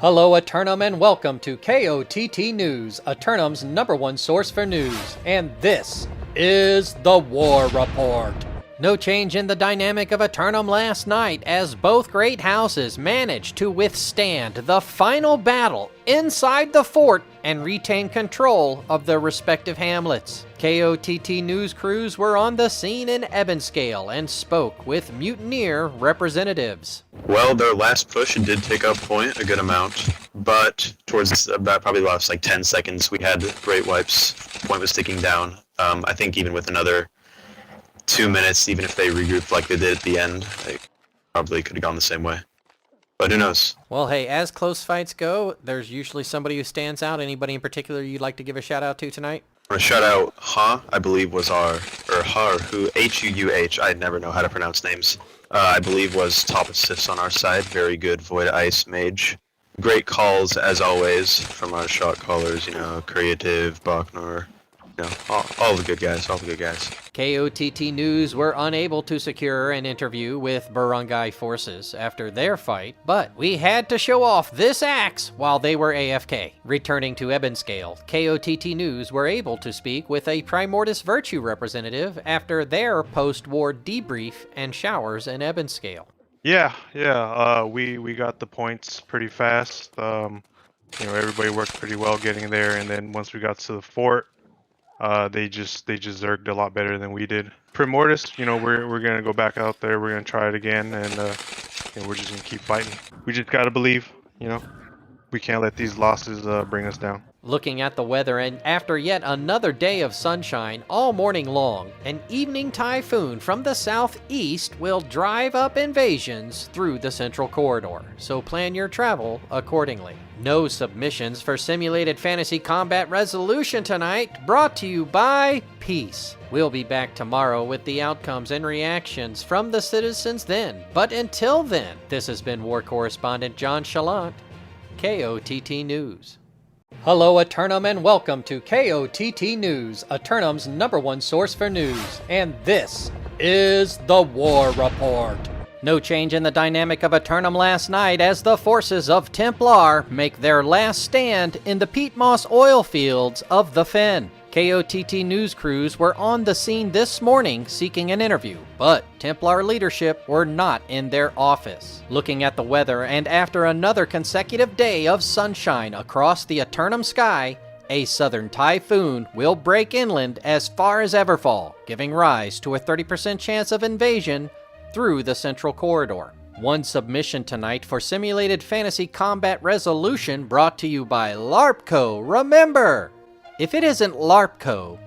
Hello Eternum and welcome to KOTT News, Eternum's #1 source for news, and this is the War Report. No change in the dynamic of Eternum last night as both great houses managed to withstand the final battle inside the fort and retain control of their respective hamlets. KOTT news crews were on the scene in Ebonscale and spoke with mutineer representatives. Well, their last push did take up point a good amount, but towards about probably the last like 10 seconds, we had great wipes. Point was ticking down. I think even with another 2 minutes, even if they regrouped like they did at the end, they probably could have gone the same way. But who knows? Well, hey, as close fights go, there's usually somebody who stands out. Anybody in particular you'd like to give a shout out to tonight? A shout out, I believe was Huuh, I never know how to pronounce names. I believe was top assists on our side. Very good Void Ice Mage. Great calls as always from our shot callers, Creative, Bachner, all the good guys, KOTT News were unable to secure an interview with Barangay forces after their fight, but we had to show off this axe while they were AFK. Returning to Ebonscale, KOTT News were able to speak with a Primordius Virtue representative after their post-war debrief and showers in Ebonscale. Yeah. We got the points pretty fast. Everybody worked pretty well getting there, and then once we got to the fort, they just zerged a lot better than we did. Primordius, we're gonna go back out there. We're gonna try it again, and we're just gonna keep fighting. We just gotta believe. We can't let these losses bring us down. Looking at the weather, and after yet another day of sunshine all morning long, an evening typhoon from the southeast will drive up invasions through the central corridor, so plan your travel accordingly. No submissions for Simulated Fantasy Combat Resolution tonight, brought to you by Peace. We'll be back tomorrow with the outcomes and reactions from the citizens then, but until then, this has been War Correspondent JChalant, KOTT News. Hello Eternum and welcome to KOTT News, Eternum's #1 source for news, and this is the War Report. No change in the dynamic of Eternum last night as the forces of Templar make their last stand in the peat moss oil fields of the Fen. KOTT news crews were on the scene this morning seeking an interview, but Templar leadership were not in their office. Looking at the weather, and after another consecutive day of sunshine across the Eternum sky, a southern typhoon will break inland as far as Everfall, giving rise to a 30% chance of invasion through the central corridor. One submission tonight for Simulated Fantasy Combat Resolution brought to you by LARPco. Remember, if it isn't LARPco,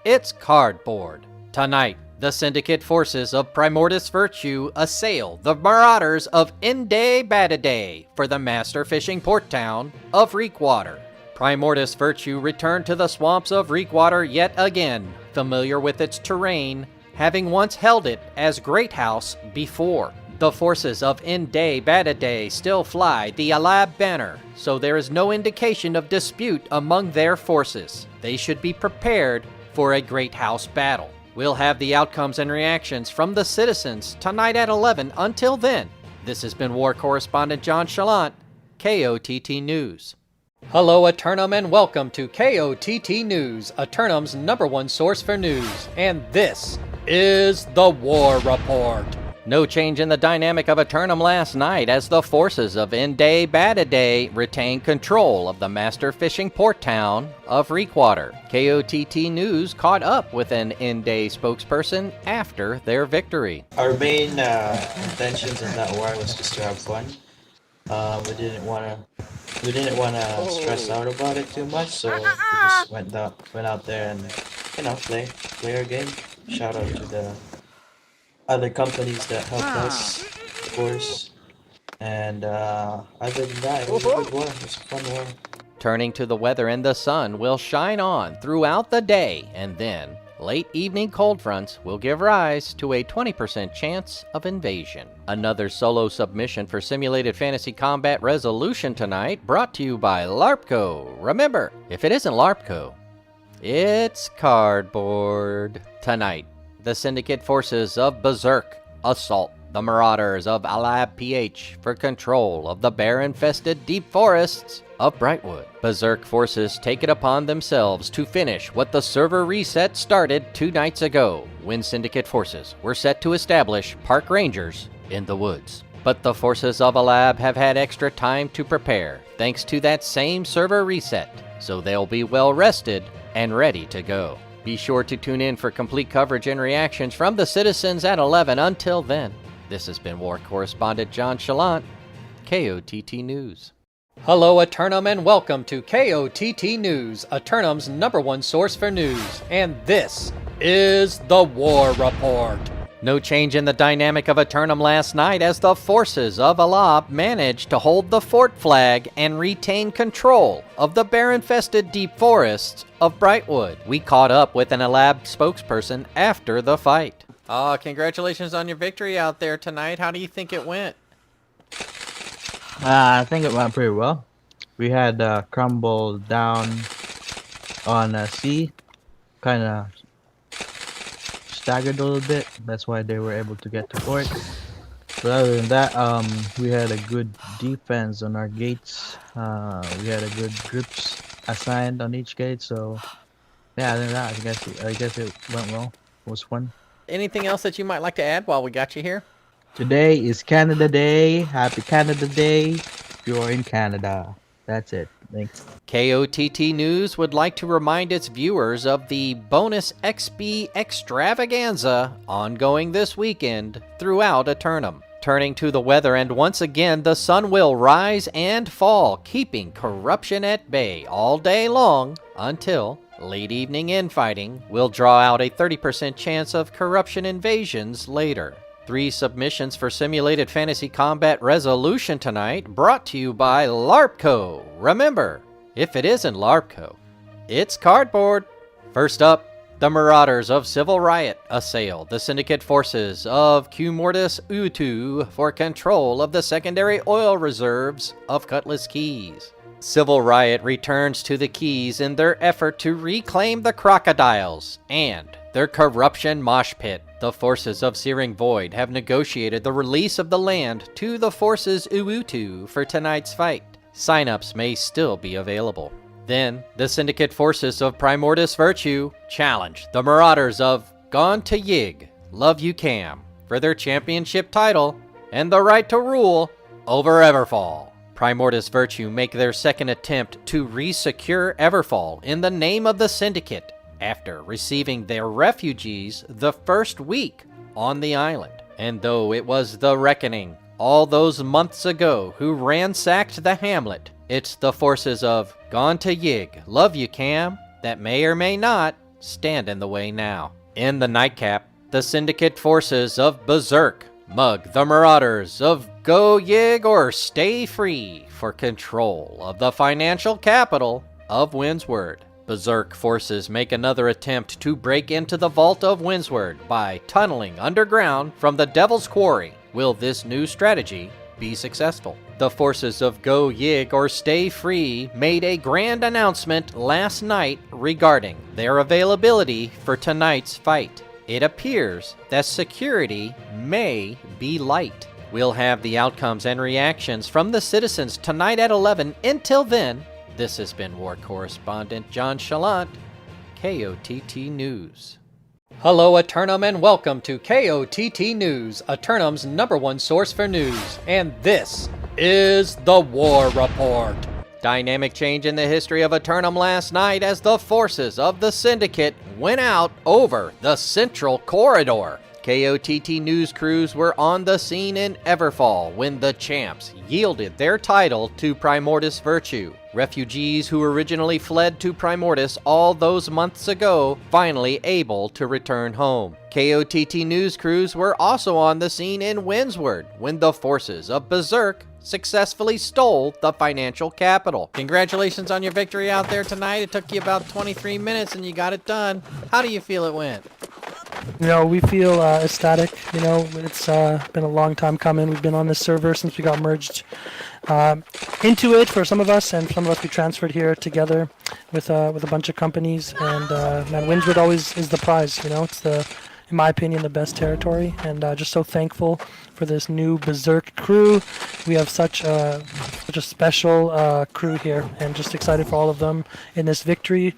it's cardboard. Tonight, the Syndicate forces of Primordius Virtue assail the Marauders of Inde Badaday for the master fishing port town of Reekwater. Primordius Virtue returned to the swamps of Reekwater yet again, familiar with its terrain, having once held it as Great House before. The forces of Inde Badaday still fly the Alab banner, so there is no indication of dispute among their forces. They should be prepared for a Great House battle. We'll have the outcomes and reactions from the citizens tonight at 11. Until then, this has been War Correspondent JChalant, KOTT News. Hello Eternum and welcome to KOTT News, Eternum's #1 source for news, and this is the War Report. No change in the dynamic of Eternum last night as the forces of Inde Badaday retained control of the master fishing port town of Reekwater. KOTT News caught up with an Inde spokesperson after their victory. Our main intentions in that war was just to have fun. We didn't want to stress out about it too much, so we just went out there and play our game. Shout out to the other companies that helped us, of course. And other than that, it was a good war. It was a fun war. Turning to the weather, and the sun will shine on throughout the day, and then late evening cold fronts will give rise to a 20% chance of invasion. Another solo submission for Simulated Fantasy Combat Resolution tonight, brought to you by LARPco. Remember, if it isn't LARPco, it's cardboard. Tonight, the Syndicate forces of Berserk assault the Marauders of Alab PH for control of the bear-infested deep forests of Brightwood. Berserk forces take it upon themselves to finish what the server reset started 2 nights ago, when Syndicate forces were set to establish park rangers in the woods. But the forces of Alab have had extra time to prepare, thanks to that same server reset, so they'll be well rested and ready to go. Be sure to tune in for complete coverage and reactions from the citizens at 11. Until then, this has been War Correspondent JChalant, KOTT News. Hello, Eternum, and welcome to KOTT News, Eternum's #1 source for news. And this is the War Report. No change in the dynamic of Eternum last night as the forces of Alab managed to hold the fort flag and retain control of the bear-infested deep forests of Brightwood. We caught up with an Alab spokesperson after the fight. Congratulations on your victory out there tonight. How do you think it went? I think it went pretty well. We had Crumble down on C, kind of staggered a little bit. That's why they were able to get to fort. But other than that, we had a good defense on our gates. We had a good groups assigned on each gate. So yeah, other than that, I guess it went well. It was fun. Anything else that you might like to add while we got you here? Today is Canada Day. Happy Canada Day if you're in Canada. That's it. Thanks. KOTT News would like to remind its viewers of the bonus XP extravaganza ongoing this weekend throughout Eternum. Turning to the weather, and once again the sun will rise and fall, keeping corruption at bay all day long until late evening infighting will draw out a 30% chance of corruption invasions later. 3 submissions for Simulated Fantasy Combat Resolution tonight, brought to you by LARPco. Remember, if it isn't LARPco, it's cardboard. First up, the Marauders of Civil Riot assail the Syndicate forces of Qmortis Utu for control of the secondary oil reserves of Cutlass Keys. Civil Riot returns to the Keys in their effort to reclaim the crocodiles and their corruption mosh pit. The forces of Searing Void have negotiated the release of the land to the forces Utu for tonight's fight. Sign-ups may still be available. Then, the Syndicate forces of Primordius Virtue challenge the Marauders of Gone to Yig, Love You Cam, for their championship title and the right to rule over Everfall. Primordius Virtue make their second attempt to re-secure Everfall in the name of the Syndicate after receiving their refugees the first week on the island. And though it was the Reckoning all those months ago who ransacked the hamlet, it's the forces of Gone to Yig, Love You Cam, that may or may not stand in the way now. In the nightcap, the Syndicate forces of Berserk mug the Marauders of Go Yig or Stay Free for control of the financial capital of Windsward. Berserk forces make another attempt to break into the vault of Windsward by tunneling underground from the Devil's Quarry. Will this new strategy be successful? The forces of Go Yig or Stay Free made a grand announcement last night regarding their availability for tonight's fight. It appears that security may be light. We'll have the outcomes and reactions from the citizens tonight at 11. Until then, this has been War Correspondent JChalant, KOTT News. Hello, Eternum, and welcome to KOTT News, Eternum's #1 source for news. And this is the War Report. Dynamic change in the history of Eternum last night as the forces of the Syndicate went out over the Central Corridor. KOTT news crews were on the scene in Everfall when the champs yielded their title to Primordius Virtue. Refugees who originally fled to Primordius all those months ago finally able to return home. KOTT news crews were also on the scene in Windsward when the forces of Berserk successfully stole the financial capital. Congratulations on your victory out there tonight. It took you about 23 minutes and you got it done. How do you feel it went? You know, we feel ecstatic. You know, it's been a long time coming. We've been on this server since we got merged into it for some of us, and some of us we transferred here together with a bunch of companies. And man, Windsward always is the prize. You know, it's the in my opinion, the best territory, and just so thankful for this new Berserk crew. We have such a special crew here, and just excited for all of them in this victory. It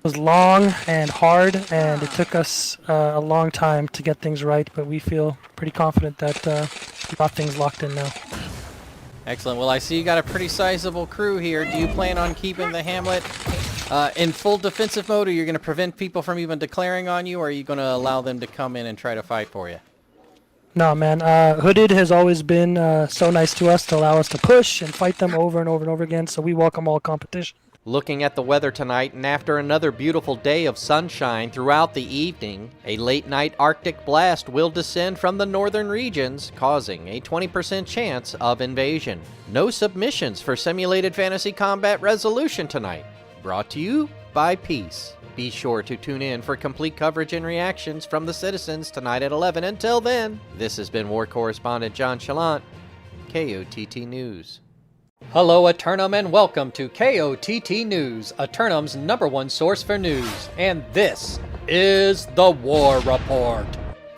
was long and hard, and it took us a long time to get things right, but we feel pretty confident that we got things locked in now. Excellent. Well, I see you got a pretty sizable crew here. Do you plan on keeping the hamlet in full defensive mode, or you're going to prevent people from even declaring on you, or are you going to allow them to come in and try to fight for you? No, man. Hooded has always been so nice to us to allow us to push and fight them over and over and over again, so we welcome all competition. Looking at the weather tonight, and after another beautiful day of sunshine throughout the evening, a late-night Arctic blast will descend from the northern regions, causing a 20% chance of invasion. No submissions for Simulated Fantasy Combat Resolution tonight. Brought to you by Peace. Be sure to tune in for complete coverage and reactions from the citizens tonight at 11. Until then, this has been War Correspondent JChalant, KOTT News. Hello, Eternum, and welcome to KOTT News, Eternum's #1 source for news. And this is the War Report.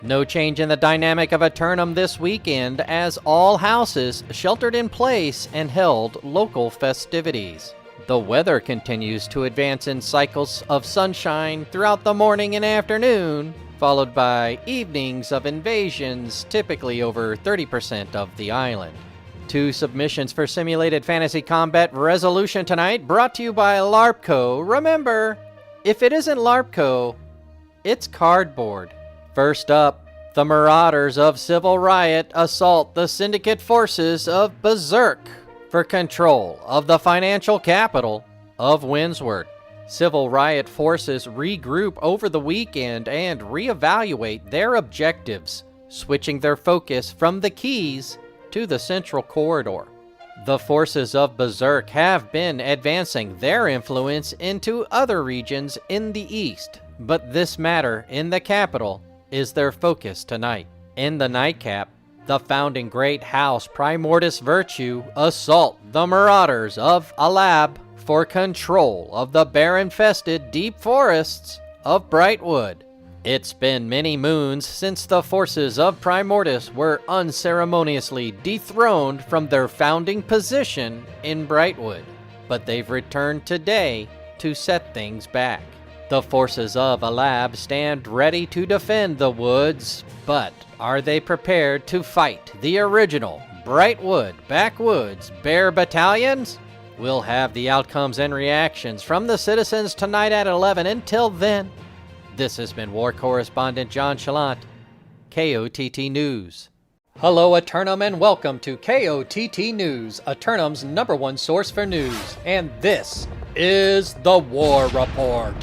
No change in the dynamic of Eternum this weekend, as all houses sheltered in place and held local festivities. The weather continues to advance in cycles of sunshine throughout the morning and afternoon, followed by evenings of invasions, typically over 30% of the island. 2 submissions for Simulated Fantasy Combat Resolution tonight, brought to you by LARPco. Remember, if it isn't LARPco, it's cardboard. First up, the Marauders of Civil Riot assault the syndicate forces of Berserk for control of the financial capital of Windsward. Civil Riot forces regroup over the weekend and reevaluate their objectives, switching their focus from the Keys to the Central Corridor. The forces of Berserk have been advancing their influence into other regions in the east, but this matter in the capital is their focus tonight. In the nightcap, the founding great house Primordius Virtue assault the Marauders of Alab for control of the bear-infested deep forests of Brightwood. It's been many moons since the forces of Primordius were unceremoniously dethroned from their founding position in Brightwood, but they've returned today to set things back. The forces of Alab stand ready to defend the woods, but are they prepared to fight the original Brightwood Backwoods Bear Battalions? We'll have the outcomes and reactions from the citizens tonight at 11. Until then, this has been War Correspondent JChalant, KOTT News. Hello, Eternum, and welcome to KOTT News, Eternum's #1 source for news. And this is the War Report.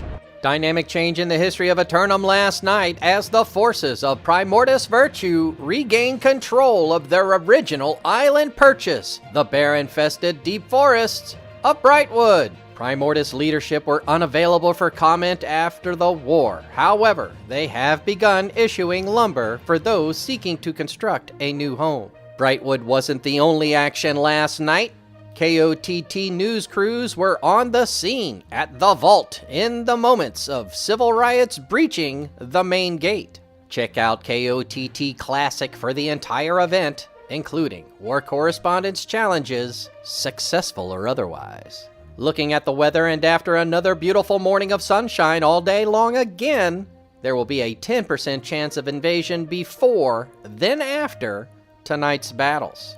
Dynamic change in the history of Eternum last night as the forces of Primordius Virtue regained control of their original island purchase, the bear-infested deep forests of Brightwood. Primordius leadership were unavailable for comment after the war. However, they have begun issuing lumber for those seeking to construct a new home. Brightwood wasn't the only action last night. KOTT news crews were on the scene at the vault in the moments of civil riots breaching the main gate. Check out KOTT Classic for the entire event, including War Correspondence challenges, successful or otherwise. Looking at the weather, and after another beautiful morning of sunshine all day long again, there will be a 10% chance of invasion before, then after, tonight's battles.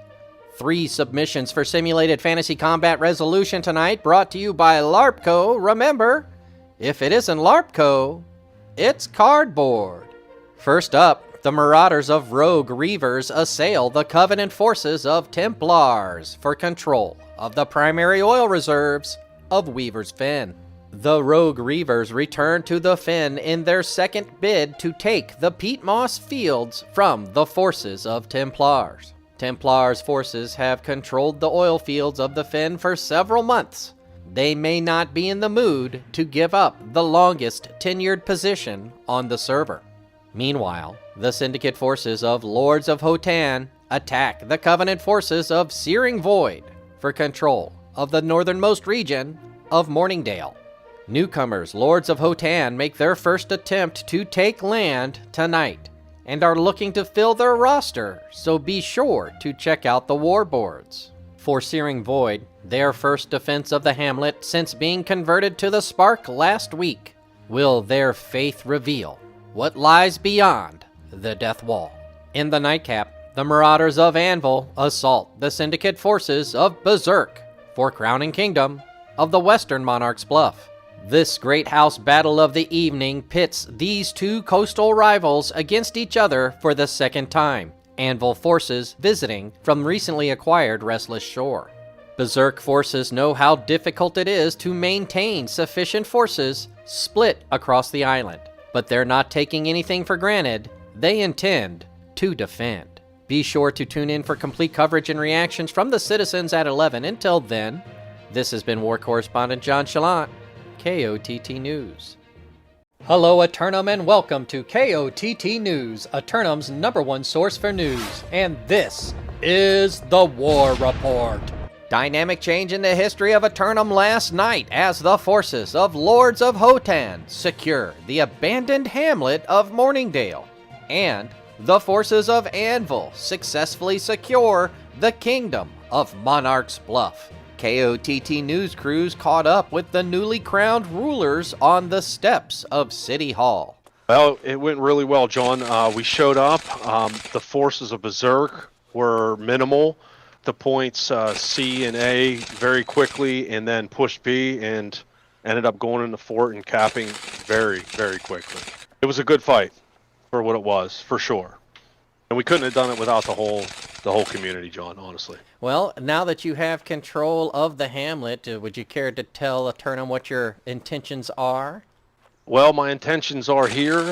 3 submissions for Simulated Fantasy Combat Resolution tonight, brought to you by LARPco. Remember, if it isn't LARPco, it's cardboard. First up, the Marauders of Rogue Reavers assail the Covenant forces of Templars for control of the primary oil reserves of Weaver's Fen. The Rogue Reavers return to the Fen in their second bid to take the peat moss fields from the forces of Templars. Templars' forces have controlled the oil fields of the Fen for several months. They may not be in the mood to give up the longest tenured position on the server. Meanwhile, the Syndicate forces of Lords of Hotan attack the Covenant forces of Searing Void for control of the northernmost region of Morningdale. Newcomers, Lords of Hotan, make their first attempt to take land tonight and are looking to fill their roster, so be sure to check out the war boards. For Searing Void, their first defense of the hamlet since being converted to the Spark last week. Will their faith reveal what lies beyond the Death Wall? In the Nightcap, the Marauders of Anvil assault the Syndicate forces of Berserk for Crowning Kingdom of the Western Monarch's Bluff. This great house battle of the evening pits these two coastal rivals against each other for the second time. Anvil forces visiting from recently acquired Restless Shore. Berserk forces know how difficult it is to maintain sufficient forces split across the island, but they're not taking anything for granted. They intend to defend. Be sure to tune in for complete coverage and reactions from the citizens at 11. Until then, this has been War Correspondent JChalant, KOTT News. Hello, Eternum, and welcome to KOTT News, Eternum's #1 source for news. And this is the War Report. Dynamic change in the history of Eternum last night as the forces of Lords of Hotan secure the abandoned hamlet of Morningdale, and the forces of Anvil successfully secure the kingdom of Monarch's Bluff. KOTT news crews caught up with the newly crowned rulers on the steps of City Hall. Well, it went really well, John. We showed up. The forces of Berserk were minimal. The points C and A very quickly, and then pushed B and ended up going in the fort and capping very, very quickly. It was a good fight for what it was, for sure. And we couldn't have done it without the whole community, John, honestly. Well, now that you have control of the hamlet, would you care to tell Eternum what your intentions are? Well, my intentions are here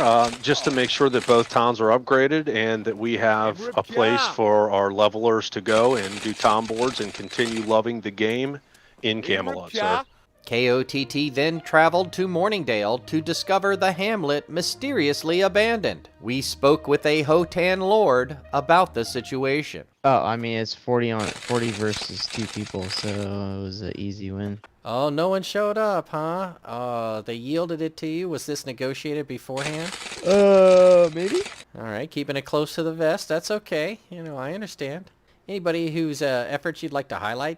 just to make sure that both towns are upgraded and that we have a place for our levelers to go and do town boards and continue loving the game in Camelot, sir. KOTT then traveled to Morningdale to discover the hamlet mysteriously abandoned. We spoke with a Hotan lord about the situation. Oh, I mean, it's 40 versus 2 people, so it was an easy win. Oh, no one showed up, huh? They yielded it to you? Was this negotiated beforehand? Maybe? Alright, keeping it close to the vest, that's okay. I understand. Anybody whose efforts you'd like to highlight?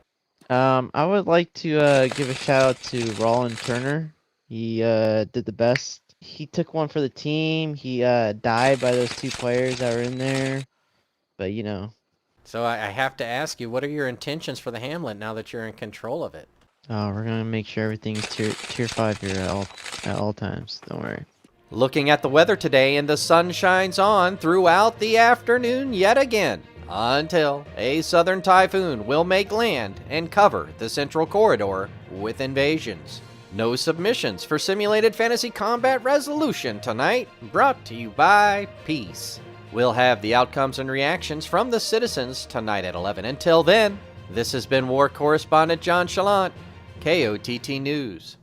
I would like to give a shout out to Roland Turner. He did the best. He took one for the team. He died by those 2 players that were in there. But, So I have to ask you, what are your intentions for the hamlet now that you're in control of it? we're going to make sure everything's tier 5 here at all times. Don't worry. Looking at the weather today, and the sun shines on throughout the afternoon yet again, until a southern typhoon will make land and cover the central corridor with invasions. No submissions for Simulated Fantasy Combat Resolution tonight, brought to you by Peace. We'll have the outcomes and reactions from the citizens tonight at 11. Until then, this has been War Correspondent JChalant, KOTT News.